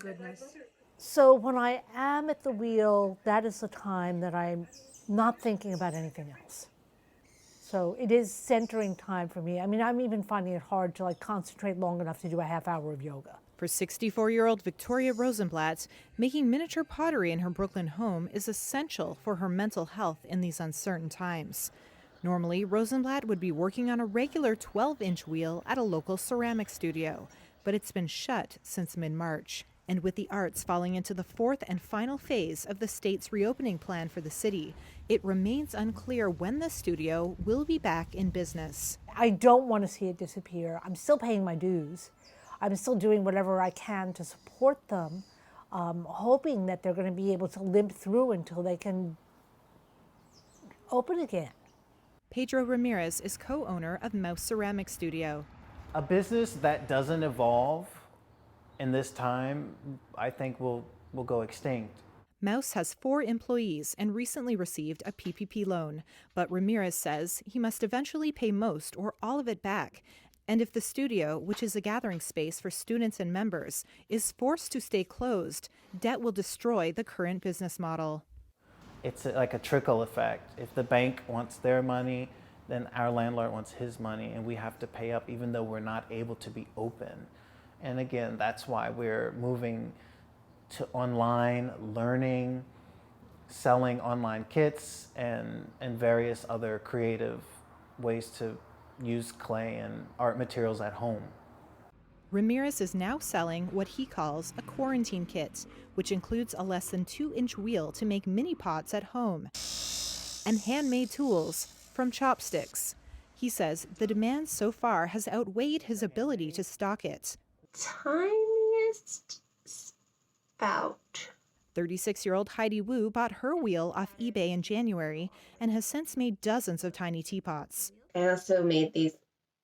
goodness. So when I am at the wheel, that is the time that I'm not thinking about anything else. So it is centering time for me. I mean, I'm even finding it hard to concentrate long enough to do a half hour of yoga. For 64-year-old Victoria Rosenblatt, making miniature pottery in her Brooklyn home is essential for her mental health in these uncertain times. Normally, Rosenblatt would be working on a regular 12-inch wheel at a local ceramic studio, but it's been shut since mid-March. And with the arts falling into the fourth and final phase of the state's reopening plan for the city, it remains unclear when the studio will be back in business. I don't want to see it disappear. I'm still paying my dues. I'm still doing whatever I can to support them, hoping that they're going to be able to limp through until they can open again. Pedro Ramirez is co-owner of Mouse Ceramic Studio. A business that doesn't evolve in this time, I think will go extinct. Mouse has 4 employees and recently received a PPP loan, but Ramirez says he must eventually pay most or all of it back. And if the studio, which is a gathering space for students and members, is forced to stay closed, debt will destroy the current business model. It's like a trickle effect. If the bank wants their money, then our landlord wants his money, and we have to pay up even though we're not able to be open. And again, that's why we're moving to online learning, selling online kits, and various other creative ways to use clay and art materials at home. Ramirez is now selling what he calls a quarantine kit, which includes a less than 2-inch wheel to make mini pots at home and handmade tools from chopsticks. He says the demand so far has outweighed his ability to stock it. Tiniest spout. 36-year-old Heidi Wu bought her wheel off eBay in January and has since made dozens of tiny teapots. I also made these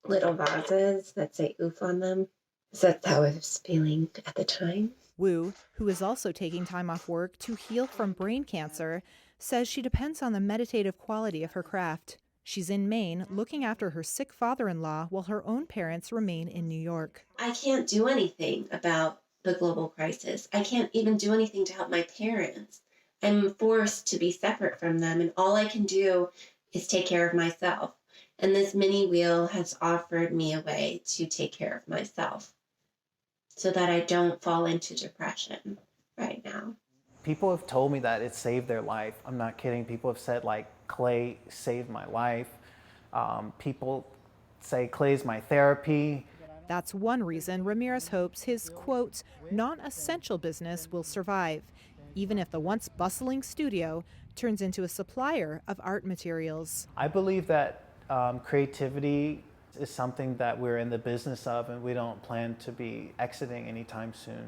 little vases that say oof on them. So that's how I was feeling at the time. Wu, who is also taking time off work to heal from brain cancer, says she depends on the meditative quality of her craft. She's in Maine looking after her sick father-in-law while her own parents remain in New York. I can't do anything about the global crisis. I can't even do anything to help my parents. I'm forced to be separate from them, and all I can do is take care of myself. And this mini wheel has offered me a way to take care of myself so that I don't fall into depression right now. People have told me that it saved their life. I'm not kidding. People have said, clay saved my life. People say clay's my therapy. That's one reason Ramirez hopes his, quote, non-essential business will survive, even if the once bustling studio turns into a supplier of art materials. I believe that creativity is something that we're in the business of, and we don't plan to be exiting anytime soon.